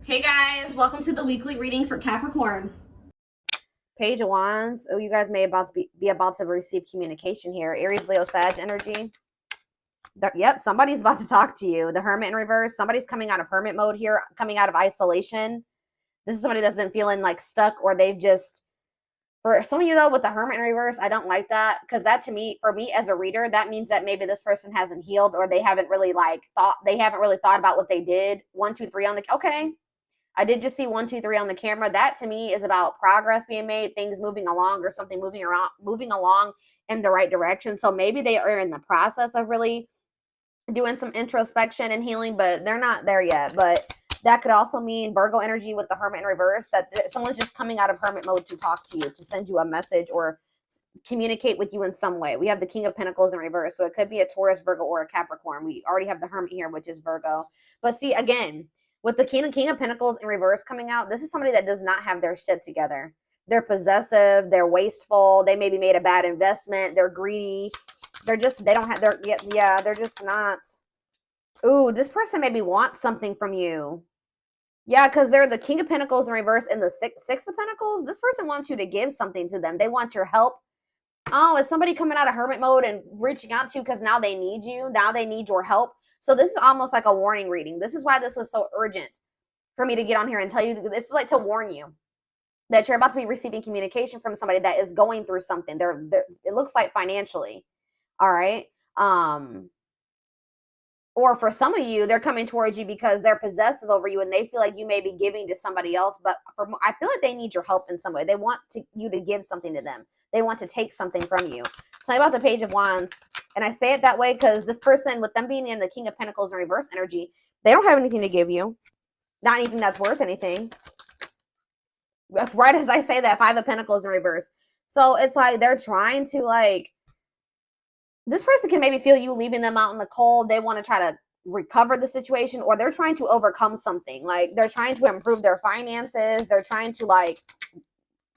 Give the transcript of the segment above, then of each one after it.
Hey guys, welcome to the weekly reading for Capricorn. Page of Wands. Oh, you guys may be about to receive communication here. Aries, Leo, Sag energy. Yep, somebody's about to talk to you. The Hermit in reverse. Somebody's coming out of hermit mode here, coming out of isolation. This is somebody that's been feeling like stuck, or they've just, for some of you though, with the Hermit in reverse, I don't like that, because that, to me, for me as a reader, that means that maybe this person hasn't healed, or they haven't really thought about what they did. 1, 2, 3 on the, okay. I did just see 1, 2, 3 on the camera. That to me is about progress being made, things moving along, or something moving along in the right direction. So maybe they are in the process of really doing some introspection and healing, but they're not there yet. But that could also mean Virgo energy with the Hermit in reverse, that someone's just coming out of hermit mode to talk to you, to send you a message or communicate with you in some way. We have the King of Pentacles in reverse, so it could be a Taurus, Virgo, or a Capricorn. We already have the Hermit here, which is Virgo. But see, again, with the King of Pentacles in reverse coming out, this is somebody that does not have their shit together. They're possessive, they're wasteful, they maybe made a bad investment, they're greedy. They're just not. Ooh, this person maybe wants something from you. Yeah, because they're the King of Pentacles in reverse and the Six of Pentacles. This person wants you to give something to them. They want your help. Oh, is somebody coming out of hermit mode and reaching out to you because now they need you? Now they need your help. So this is almost like a warning reading. This is why this was so urgent for me to get on here and tell you. This is like to warn you that you're about to be receiving communication from somebody that is going through something. It looks like financially. All right. Or for some of you, they're coming towards you because they're possessive over you and they feel like you may be giving to somebody else. But I feel like they need your help in some way. They want you to give something to them. They want to take something from you. Tell me about the Page of Wands. And I say it that way because this person, with them being in the King of Pentacles in reverse energy, they don't have anything to give you. Not anything that's worth anything. Right as I say that, Five of Pentacles in reverse. So it's like they're trying to, like, this person can maybe feel you leaving them out in the cold. They want to try to recover the situation, or they're trying to overcome something. Like, they're trying to improve their finances. They're trying to, like,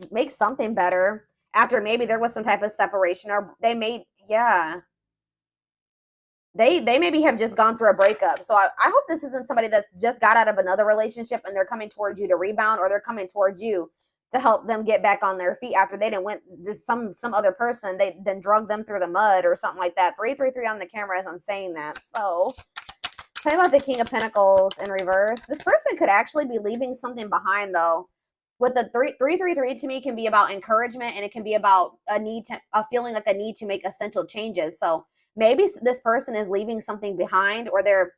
make something better after maybe there was some type of separation, or they may, yeah. They maybe have just gone through a breakup. So I hope this isn't somebody that's just got out of another relationship and they're coming towards you to rebound, or they're coming towards you to help them get back on their feet after they didn't went this some other person, they then drug them through the mud or something like that. 333 on the camera as I'm saying that. So tell me about the King of Pentacles in reverse. This person could actually be leaving something behind though. With the 333 to me can be about encouragement, and it can be about a feeling like a need to make essential changes. So maybe this person is leaving something behind, or they're,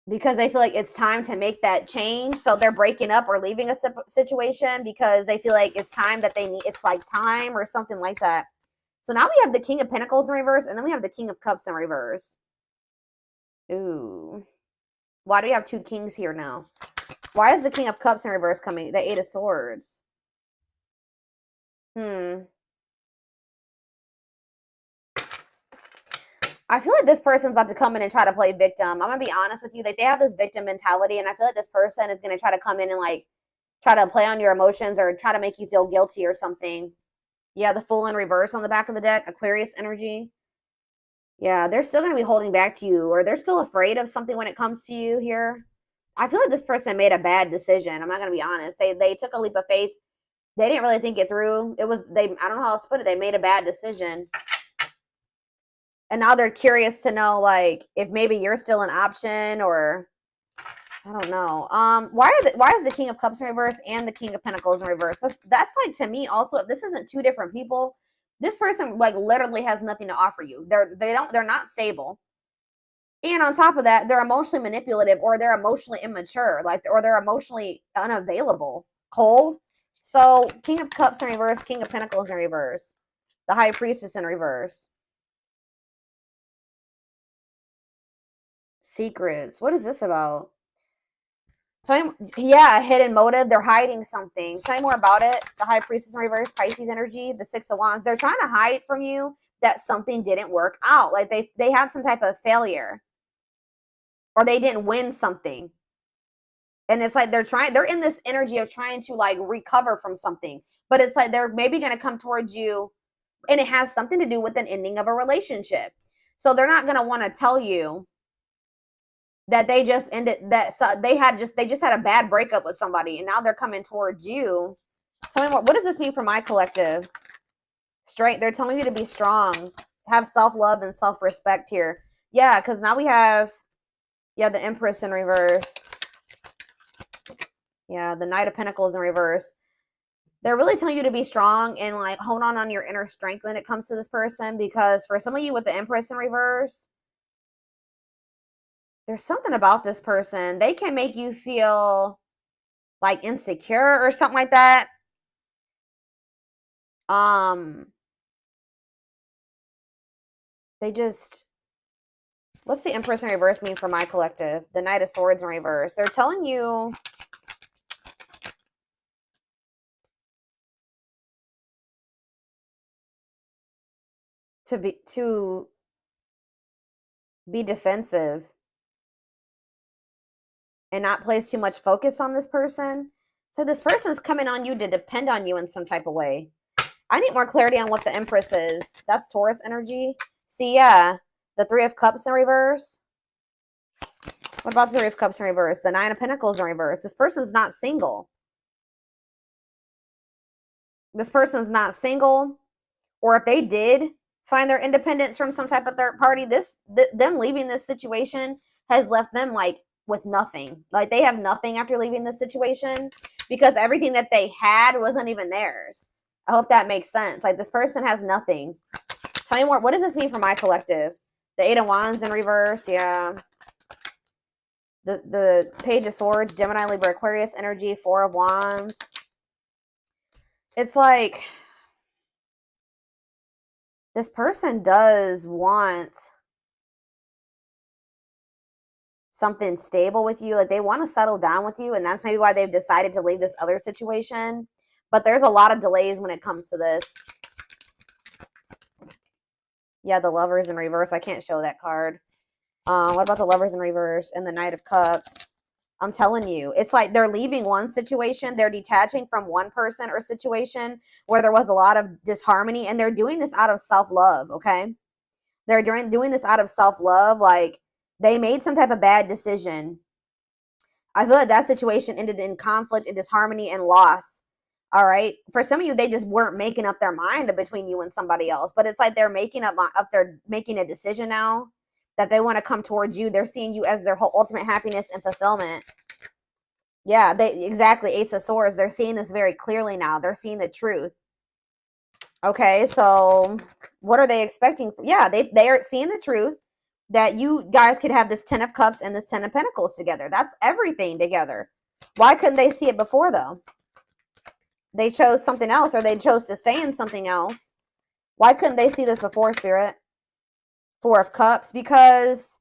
because they feel like it's time to make that change. So they're breaking up or leaving a situation because they feel like it's time that they need, it's like time or something like that. So now we have the King of Pentacles in reverse, and then we have the King of Cups in reverse. Ooh. Why do we have two kings here now? Why is the King of Cups in reverse coming? The Eight of Swords. I feel like this person's about to come in and try to play victim. I'm going to be honest with you. Like, they have this victim mentality, and I feel like this person is going to try to come in and, like, try to play on your emotions or try to make you feel guilty or something. Yeah, the Fool in reverse on the back of the deck. Aquarius energy. Yeah, they're still going to be holding back to you, or they're still afraid of something when it comes to you here. I feel like this person made a bad decision. I'm not going to be honest. They took a leap of faith. They didn't really think it through. I don't know how else to put it. They made a bad decision. And now they're curious to know, like, if maybe you're still an option, or I don't know. Why is the King of Cups in reverse and the King of Pentacles in reverse? That's like, to me also, if this isn't two different people, this person like literally has nothing to offer you. They're not stable. And on top of that, they're emotionally manipulative, or they're emotionally immature, like, or they're emotionally unavailable, cold. So King of Cups in reverse, King of Pentacles in reverse, the High Priestess in reverse. Secrets. What is this about? Yeah, hidden motive. They're hiding something. Tell me more about it. The High Priestess in reverse, Pisces energy, the Six of Wands. They're trying to hide from you that something didn't work out. Like, they had some type of failure, or they didn't win something. And it's like they're in this energy of trying to, like, recover from something. But it's like they're maybe going to come towards you, and it has something to do with an ending of a relationship. So they're not going to want to tell you that they just ended, that they just had a bad breakup with somebody and now they're coming towards you. Tell me what does this mean for my collective? Straight, they're telling you to be strong, have self-love and self-respect here. Yeah, because now we have, yeah, the Empress in reverse. Yeah, the Knight of Pentacles in reverse. They're really telling you to be strong and like hold on your inner strength when it comes to this person, because for some of you with the Empress in reverse, there's something about this person. They can make you feel like insecure or something like that. They just, what's the Empress in reverse mean for my collective? The Knight of Swords in reverse. They're telling you to be defensive and not place too much focus on this person. So this person is coming on you to depend on you in some type of way. I need more clarity on what the Empress is. That's Taurus energy. See, yeah, the Three of Cups in reverse. What about the Three of Cups in reverse? The Nine of Pentacles in reverse. This person's not single. This person's not single. Or if they did find their independence from some type of third party, them leaving this situation has left them like with nothing. Like they have nothing after leaving this situation because everything that they had wasn't even theirs. I hope that makes sense. Like this person has nothing. Tell me more. What does this mean for my collective? The Eight of Wands in reverse. Yeah. The Page of Swords, Gemini, Libra, Aquarius energy, Four of Wands. It's like this person does want something stable with you. Like they want to settle down with you, and that's maybe why they've decided to leave this other situation. But there's a lot of delays when it comes to this. Yeah, the Lovers in reverse. I can't show that card. What about the Lovers in reverse and the Knight of Cups? I'm telling you, it's like they're leaving one situation. They're detaching from one person or situation where there was a lot of disharmony, and they're doing this out of self-love, okay? They're doing this out of self-love. Like they made some type of bad decision. I feel like that situation ended in conflict and disharmony and loss. All right. For some of you, they just weren't making up their mind between you and somebody else. But it's like they're making they're making a decision now that they want to come towards you. They're seeing you as their whole ultimate happiness and fulfillment. Yeah, exactly. Ace of Swords. They're seeing this very clearly now. They're seeing the truth. Okay, so what are they expecting? Yeah, they are seeing the truth that you guys could have this Ten of Cups and this Ten of Pentacles together. That's everything together. Why couldn't they see it before, though? They chose something else, or they chose to stay in something else. Why couldn't they see this before, Spirit? Four of Cups, because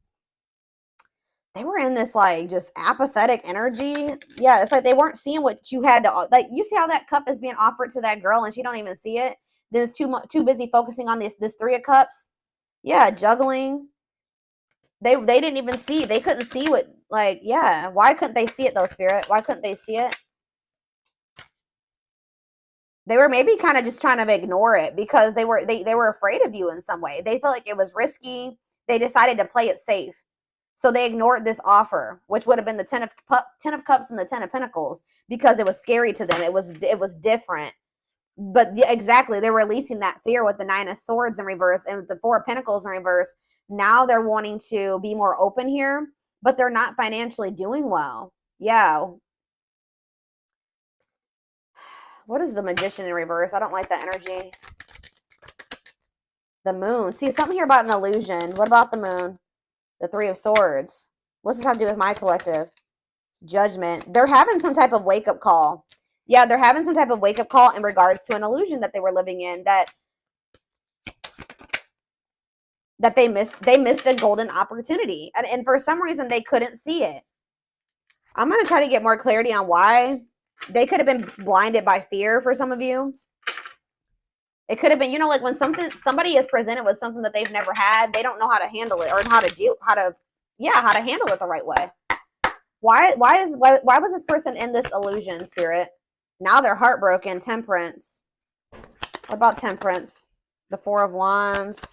they were in this like just apathetic energy. Yeah, it's like they weren't seeing what you had to, like, you see how that cup is being offered to that girl and she don't even see it. There's too busy focusing on this Three of Cups. Yeah, juggling. They didn't even see. They couldn't see what, like, yeah. Why couldn't they see it though, Spirit? Why couldn't they see it? They were maybe kind of just trying to ignore it because they were afraid of you in some way. They felt like it was risky. They decided to play it safe. So they ignored this offer, which would have been the Ten of Cups and the Ten of Pentacles, because it was scary to them. It was different. But yeah, exactly, they're releasing that fear with the Nine of Swords in reverse and with the Four of Pentacles in reverse. Now they're wanting to be more open here, but they're not financially doing well. Yeah. What is the Magician in reverse? I don't like that energy. The Moon. See, something here about an illusion. What about the Moon? The Three of Swords. What's this have to do with my collective? Judgment. They're having some type of wake-up call. Yeah, they're having some type of wake-up call in regards to an illusion that they were living in, that they missed a golden opportunity. And for some reason, they couldn't see it. I'm going to try to get more clarity on why. They could have been blinded by fear for some of you. It could have been, like when somebody is presented with something that they've never had, they don't know how to handle it or how to handle it the right way. Why was this person in this illusion, Spirit? Now they're heartbroken. Temperance. What about Temperance? The Four of Wands.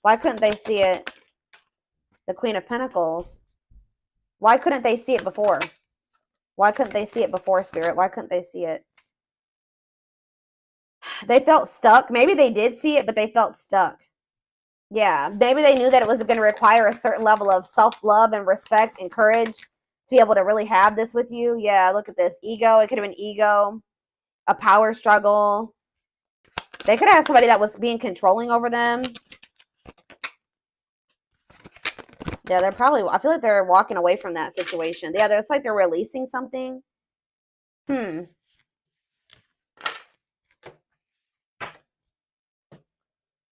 Why couldn't they see it? The Queen of Pentacles. Why couldn't they see it before? Why couldn't they see it before, Spirit? Why couldn't they see it? They felt stuck. Maybe they did see it, but they felt stuck. Yeah, maybe they knew that it was going to require a certain level of self-love and respect and courage to be able to really have this with you. Yeah, look at this. Ego. It could have been ego, a power struggle. They could have had somebody that was being controlling over them. Yeah, they're probably, I feel like they're walking away from that situation. Yeah, it's like they're releasing something.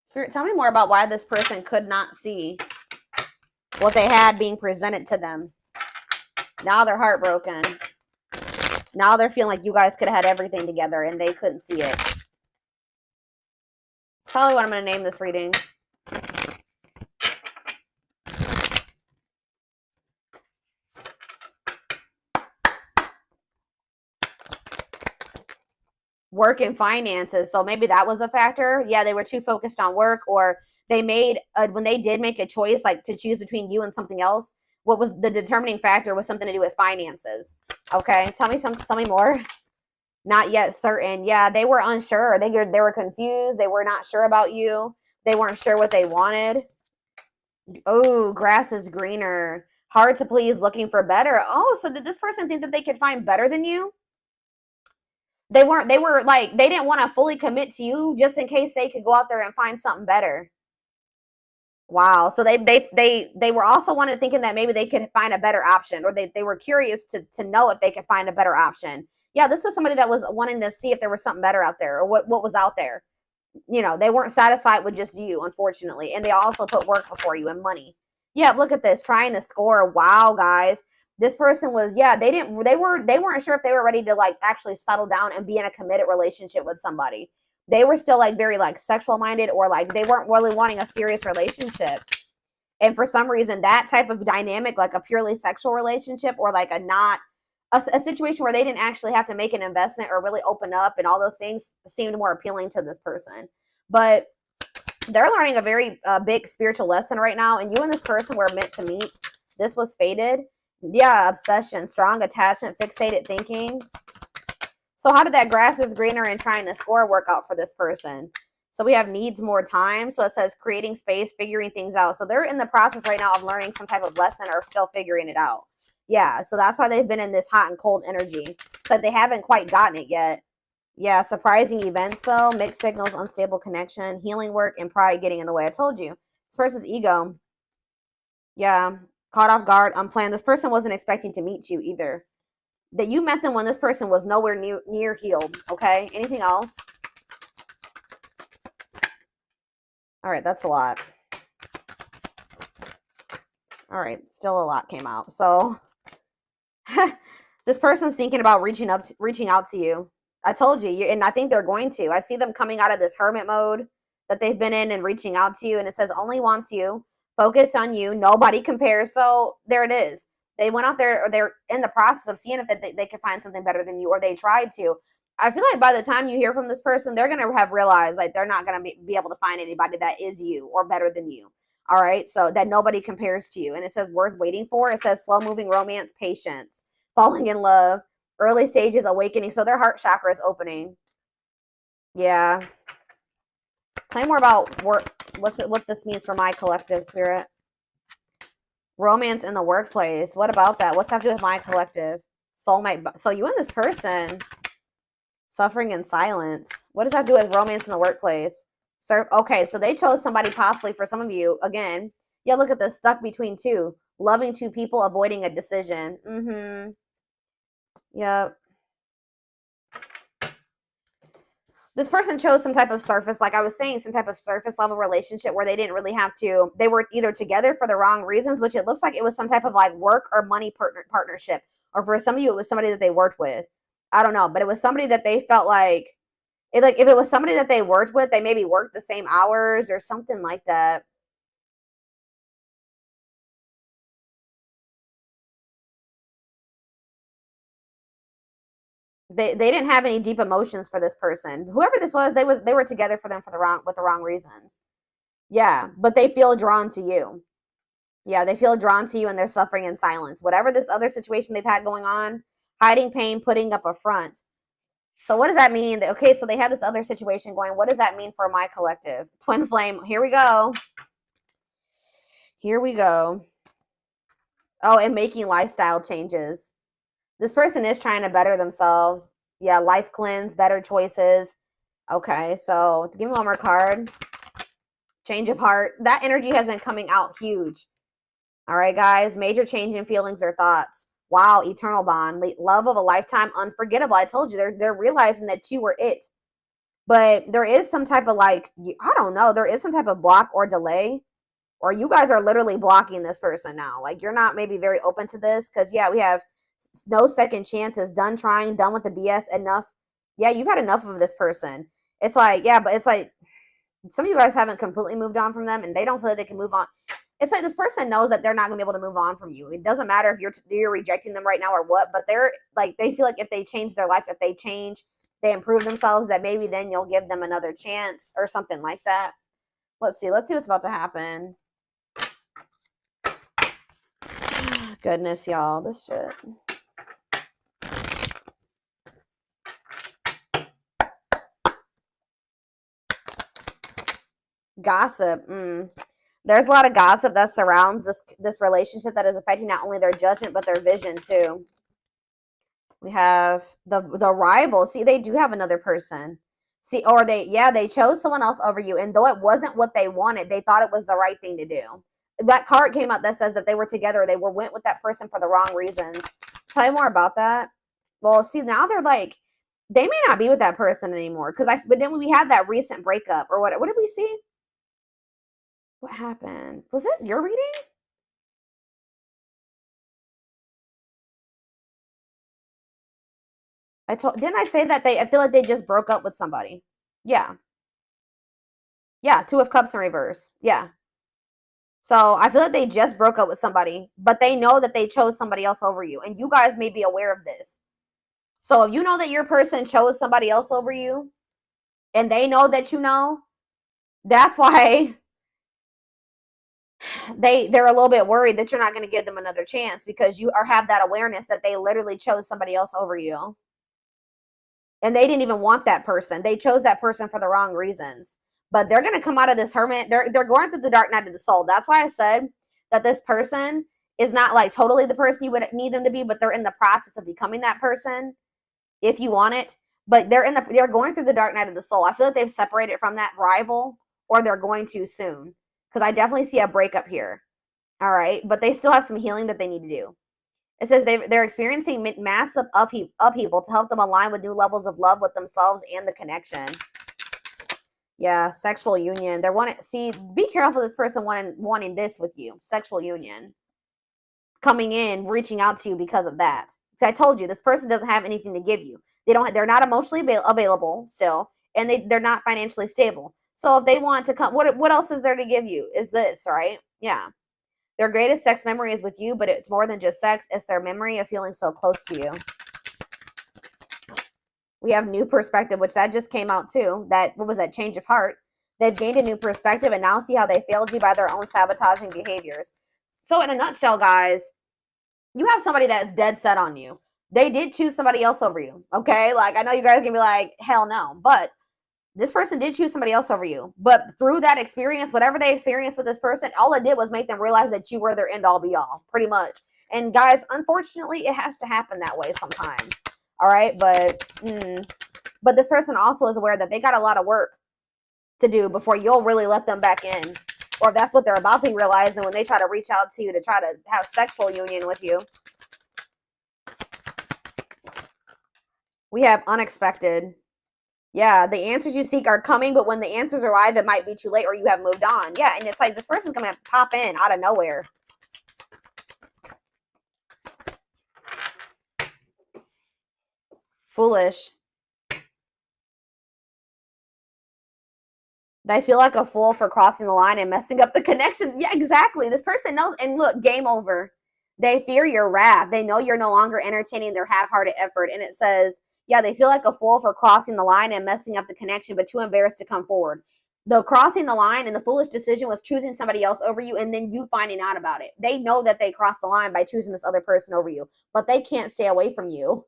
Spirit, tell me more about why this person could not see what they had being presented to them. Now they're heartbroken. Now they're feeling like you guys could have had everything together and they couldn't see it. Probably what I'm going to name this reading. Work and finances. So maybe that was a factor. Yeah, they were too focused on work, or they made, when they did make a choice, like to choose between you and something else, what was the determining factor was something to do with finances. Okay, tell me more. Not yet certain. Yeah, they were unsure. They were confused. They were not sure about you. They weren't sure what they wanted. Oh, grass is greener. Hard to please, looking for better. Oh, so did this person think that they could find better than you? They were like, they didn't want to fully commit to you just in case they could go out there and find something better. Wow. So they were also thinking that maybe they could find a better option, or they were curious to know if they could find a better option. Yeah, this was somebody that was wanting to see if there was something better out there, or what was out there. You know, they weren't satisfied with just you, unfortunately. And they also put work before you and money. Yeah, look at this, trying to score. Wow, guys. This person was, yeah, they weren't sure if they were ready to like actually settle down and be in a committed relationship with somebody. They were still like very like sexual minded, or like they weren't really wanting a serious relationship. And for some reason, that type of dynamic, like a purely sexual relationship, or like a situation where they didn't actually have to make an investment or really open up and all those things, seemed more appealing to this person. But they're learning a very big spiritual lesson right now, and you and this person were meant to meet. This was fated. Yeah, obsession, strong attachment, fixated thinking. So how did that grass is greener and trying to score work out for this person? So we have needs more time. So it says creating space, figuring things out. So they're in the process right now of learning some type of lesson, or still figuring it out. Yeah, so that's why they've been in this hot and cold energy. But they haven't quite gotten it yet. Yeah, surprising events though, mixed signals, unstable connection, healing work, and pride getting in the way. I told you. This person's ego. Yeah, caught off guard, unplanned. This person wasn't expecting to meet you either. That you met them when this person was nowhere near healed. Okay, anything else? All right, that's a lot. All right, still a lot came out. So this person's thinking about reaching out to you. I told you, and I think they're going to. I see them coming out of this hermit mode that they've been in and reaching out to you. And it says only wants you, focus on you, nobody compares. So there it is. They went out there, or they're in the process of seeing if they could find something better than you, or they tried to. I feel like by the time you hear from this person, they're going to have realized like they're not going to be able to find anybody that is you or better than you. All right. So that nobody compares to you. And it says worth waiting for. It says slow moving romance, patience, falling in love, early stages, awakening. So their heart chakra is opening. Yeah. Tell me more about what this means for my collective, Spirit. Romance in the workplace. What about that? What's that have to do with my collective? Soulmate. So you and this person, suffering in silence. What does that do with romance in the workplace? Okay, so they chose somebody possibly for some of you. Again, yeah, look at this, stuck between two. Loving two people, avoiding a decision. Yep. This person chose some type of surface, like I was saying, some type of surface level relationship where they didn't really have to, they were either together for the wrong reasons, which it looks like it was some type of like work or money partnership. Or for some of you, it was somebody that they worked with. I don't know, but it was somebody that they felt like if it was somebody that they worked with, they maybe worked the same hours or something like that. They didn't have any deep emotions for this person. Whoever this was, they were together with the wrong reasons. Yeah, but they feel drawn to you. Yeah, they feel drawn to you and they're suffering in silence. Whatever this other situation they've had going on, hiding pain, putting up a front. So what does that mean? Okay, so they have this other situation going. What does that mean for my collective? Twin flame. Here we go. Here we go. Oh, and making lifestyle changes. This person is trying to better themselves. Yeah, life cleanse, better choices. Okay, so give me one more card. Change of heart. That energy has been coming out huge. All right, guys. Major change in feelings or thoughts. Wow, eternal bond. Love of a lifetime, unforgettable. I told you, they're realizing that you were it. But there is some type of like, I don't know, there is some type of block or delay. Or you guys are literally blocking this person now. Like, you're not maybe very open to this. Because, yeah, we have no second chances. Done trying. Done with the BS. Enough. Yeah, you've had enough of this person. It's like, yeah, but it's like some of you guys haven't completely moved on from them. And they don't feel like they can move on. It's like this person knows that they're not going to be able to move on from you. It doesn't matter if you're rejecting them right now or what. But they're like, they feel like if they change their life, if they change, they improve themselves, that maybe then you'll give them another chance or something like that. Let's see what's about to happen. Goodness, y'all, this shit. Gossip. There's a lot of gossip that surrounds this relationship that is affecting not only their judgment but their vision too. We have the rival. See, they do have another person. See, or they chose someone else over you, and though it wasn't what they wanted, they thought it was the right thing to do. That card came out that says that they were together. They went with that person for the wrong reasons. Tell you more about that. Well, see, now they're like, they may not be with that person anymore. But then we had that recent breakup or what did we see? What happened? Was it your reading? Didn't I say that I feel like they just broke up with somebody? Yeah. Yeah, Two of Cups in reverse. Yeah. So I feel like they just broke up with somebody, but they know that they chose somebody else over you. And you guys may be aware of this. So if you know that your person chose somebody else over you, and they know that you know, that's why they're a little bit worried that you're not going to give them another chance, because you have that awareness that they literally chose somebody else over you. And they didn't even want that person. They chose that person for the wrong reasons. But they're going to come out of this hermit. They're going through the dark night of the soul. That's why I said that this person is not like totally the person you would need them to be, but they're in the process of becoming that person if you want it. But they're going through the dark night of the soul. I feel like they've separated from that rival, or they're going to soon, because I definitely see a breakup here. All right, but they still have some healing that they need to do. It says they're experiencing massive upheaval to help them align with new levels of love with themselves and the connection. Yeah, sexual union. Be careful this person wanting this with you. Sexual union. Coming in, reaching out to you because of that. I told you, this person doesn't have anything to give you. They're not emotionally available still, and they're not financially stable. So if they want to come, what else is there to give you? Is this, right? Yeah. Their greatest sex memory is with you, but it's more than just sex. It's their memory of feeling so close to you. We have new perspective, which that just came out too. What was that? Change of heart. They've gained a new perspective and now see how they failed you by their own sabotaging behaviors. So in a nutshell, guys, you have somebody that's dead set on you. They did choose somebody else over you. Okay? Like, I know you guys are going to be like, hell no. But this person did choose somebody else over you. But through that experience, whatever they experienced with this person, all it did was make them realize that you were their end all be all, pretty much. And guys, unfortunately, it has to happen that way sometimes. All right? But this person also is aware that they got a lot of work to do before you'll really let them back in. Or that's what they're about to realize, and when they try to reach out to you to try to have sexual union with you. We have unexpected. Yeah, the answers you seek are coming, but when the answers arrive, it might be too late or you have moved on. Yeah, and it's like this person's going to pop in out of nowhere. Foolish. They feel like a fool for crossing the line and messing up the connection. Yeah, exactly. This person knows. And look, game over. They fear your wrath. They know you're no longer entertaining their half-hearted effort. And it says, yeah, they feel like a fool for crossing the line and messing up the connection, but too embarrassed to come forward. The crossing the line and the foolish decision was choosing somebody else over you and then you finding out about it. They know that they crossed the line by choosing this other person over you, but they can't stay away from you.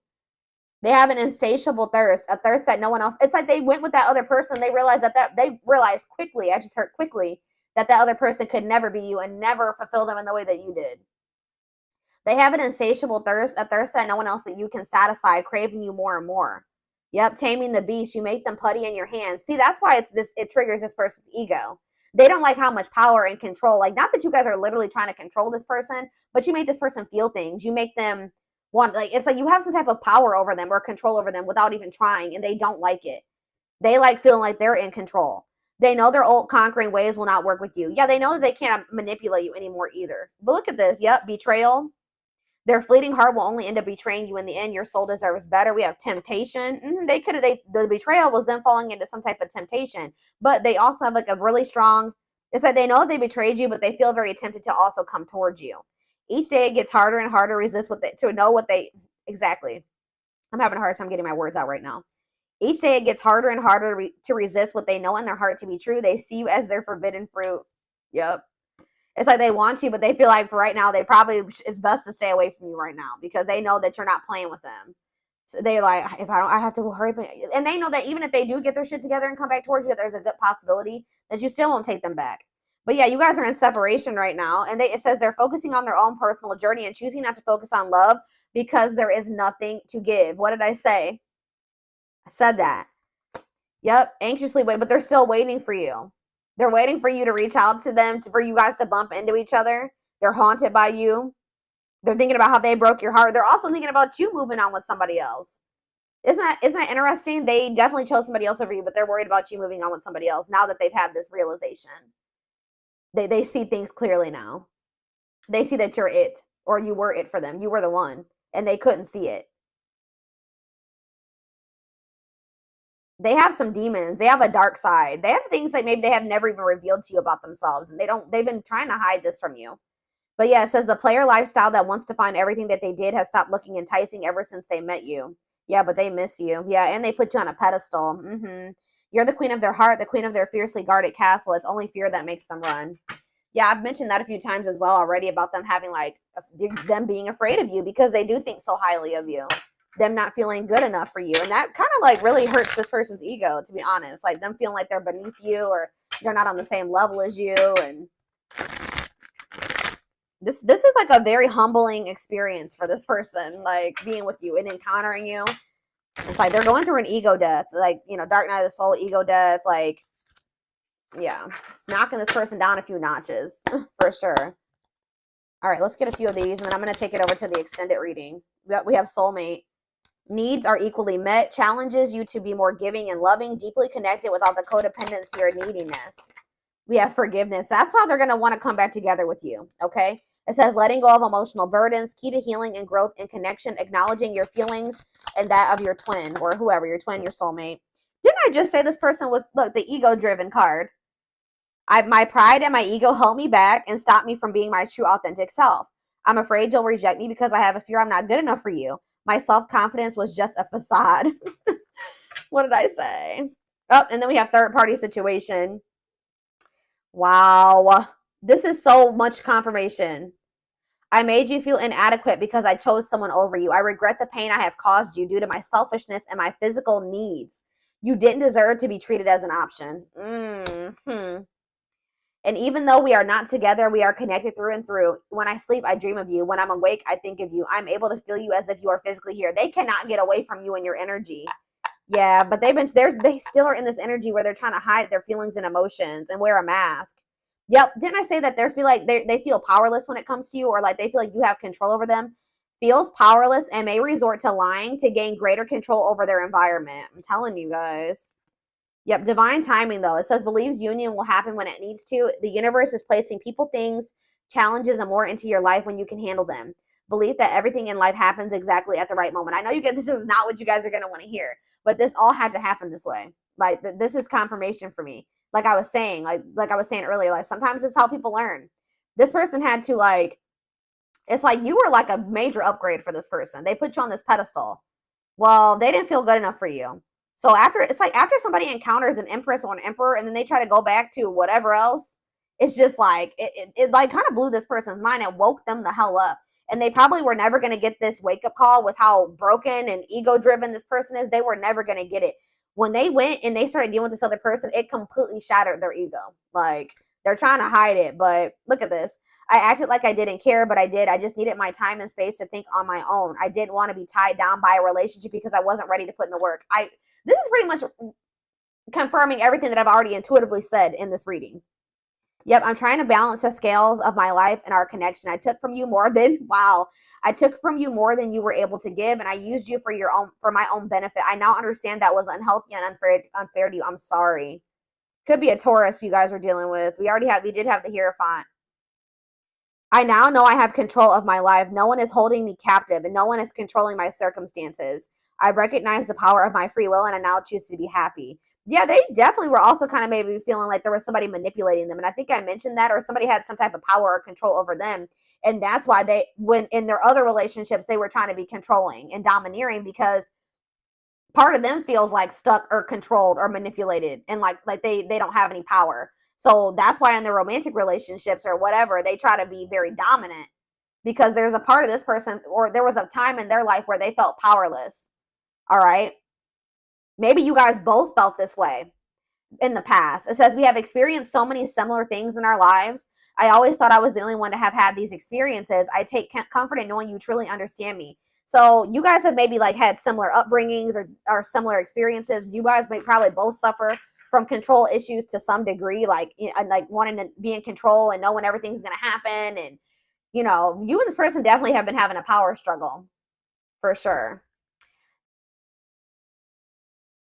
They have an insatiable thirst, a thirst that no one else. It's like they went with that other person. They realized they realized quickly. I just heard quickly that other person could never be you and never fulfill them in the way that you did. They have an insatiable thirst, a thirst that no one else but you can satisfy, craving you more and more. Yep, taming the beast. You make them putty in your hands. See, that's why it triggers this person's ego. They don't like how much power and control. Like, not that you guys are literally trying to control this person, but you make this person feel things. You make them want, like, it's like you have some type of power over them or control over them without even trying, and they don't like it. They like feeling like they're in control. They know their old conquering ways will not work with you. Yeah, they know that they can't manipulate you anymore either. But look at this. Yep, betrayal. Their fleeting heart will only end up betraying you in the end. Your soul deserves better. We have temptation. The betrayal was them falling into some type of temptation, but they also have like a really strong, it's like they know they betrayed you, but they feel very tempted to also come towards you. Each day it gets harder and harder to resist exactly. I'm having a hard time getting my words out right now. Each day it gets harder and harder to resist what they know in their heart to be true. They see you as their forbidden fruit. Yep. It's like they want you, but they feel like for right now, it's best to stay away from you right now because they know that you're not playing with them. So they like, I have to hurry. And they know that even if they do get their shit together and come back towards you, there's a good possibility that you still won't take them back. But yeah, you guys are in separation right now. And it says they're focusing on their own personal journey and choosing not to focus on love because there is nothing to give. What did I say? I said that. Yep, anxiously wait, but they're still waiting for you. They're waiting for you to reach out to them, for you guys to bump into each other. They're haunted by you. They're thinking about how they broke your heart. They're also thinking about you moving on with somebody else. Isn't that interesting? They definitely chose somebody else over you, but they're worried about you moving on with somebody else now that they've had this realization. They see things clearly now. They see that you're it, or you were it for them. You were the one, and they couldn't see it. They have some demons. They have a dark side. They have things that maybe they have never even revealed to you about themselves. And they've been trying to hide this from you. But yeah, it says the player lifestyle that wants to find everything that they did has stopped looking enticing ever since they met you. Yeah, but they miss you. Yeah, and they put you on a pedestal. You're the queen of their heart, the queen of their fiercely guarded castle. It's only fear that makes them run. Yeah, I've mentioned that a few times as well already about them having them being afraid of you because they do think so highly of you. Them not feeling good enough for you, and that kind of really hurts this person's ego, to be honest. Like them feeling like they're beneath you or they're not on the same level as you. And this is like a very humbling experience for this person, like being with you and encountering you. It's like they're going through an ego death, dark night of the soul, ego death. Like, yeah, it's knocking this person down a few notches for sure. All right, let's get a few of these, and then I'm going to take it over to the extended reading. We have soulmate. Needs are equally met, challenges you to be more giving and loving, deeply connected without the codependency or neediness. We have forgiveness. That's how they're going to want to come back together with you, okay? It says letting go of emotional burdens, key to healing and growth and connection, acknowledging your feelings and that of your twin or whoever, your twin, your soulmate. Didn't I just say this person was, look, the ego-driven card? My pride and my ego held me back and stopped me from being my true authentic self. I'm afraid you'll reject me because I have a fear I'm not good enough for you. My self-confidence was just a facade. What did I say? Oh, and then we have third-party situation. Wow. This is so much confirmation. I made you feel inadequate because I chose someone over you. I regret the pain I have caused you due to my selfishness and my physical needs. You didn't deserve to be treated as an option. And even though we are not together, we are connected through and through. When I sleep, I dream of you. When I'm awake, I think of you. I'm able to feel you as if you are physically here. They cannot get away from you and your energy. Yeah, but they still are in this energy where they're trying to hide their feelings and emotions and wear a mask. Yep. Didn't I say that they feel powerless when it comes to you, or like they feel like you have control over them? Feels powerless and may resort to lying to gain greater control over their environment. I'm telling you guys. Yep, divine timing, though. It says, believes union will happen when it needs to. The universe is placing people, things, challenges, and more into your life when you can handle them. Belief that everything in life happens exactly at the right moment. I know this is not what you guys are going to want to hear, but this all had to happen this way. Like, this is confirmation for me. Like I was saying, like I was saying earlier, like sometimes it's how people learn. This person had to it's like you were like a major upgrade for this person. They put you on this pedestal. Well, they didn't feel good enough for you. So after, it's like after somebody encounters an empress or an emperor and then they try to go back to whatever else, it's just like it like kind of blew this person's mind and woke them the hell up. And they probably were never going to get this wake up call with how broken and ego driven this person is. They were never going to get it. When they went and they started dealing with this other person, it completely shattered their ego. Like, they're trying to hide it, but look at this. I acted like I didn't care, but I did. I just needed my time and space to think on my own. I didn't want to be tied down by a relationship because I wasn't ready to put in the work. This is pretty much confirming everything that I've already intuitively said in this reading. Yep, I'm trying to balance the scales of my life and our connection. I took from you more than, wow, I took from you more than you were able to give, and I used you for my own benefit. I now understand that was unhealthy and unfair to you. I'm sorry. Could be a Taurus you guys were dealing with. We did have the Hierophant. I now know I have control of my life. No one is holding me captive, and no one is controlling my circumstances. I recognize the power of my free will, and I now choose to be happy. Yeah, they definitely were also kind of maybe feeling like there was somebody manipulating them. And I think I mentioned that, or somebody had some type of power or control over them. And that's why when in their other relationships, they were trying to be controlling and domineering, because part of them feels like stuck or controlled or manipulated, and like they don't have any power. So that's why in their romantic relationships or whatever, they try to be very dominant, because there's a part of this person, or there was a time in their life where they felt powerless. All right. Maybe you guys both felt this way in the past. It says we have experienced so many similar things in our lives. I always thought I was the only one to have had these experiences. I take comfort in knowing you truly understand me. So you guys have maybe like had similar upbringings or similar experiences. You guys may probably both suffer from control issues to some degree, like wanting to be in control and know when everything's going to happen. And, you and this person definitely have been having a power struggle for sure.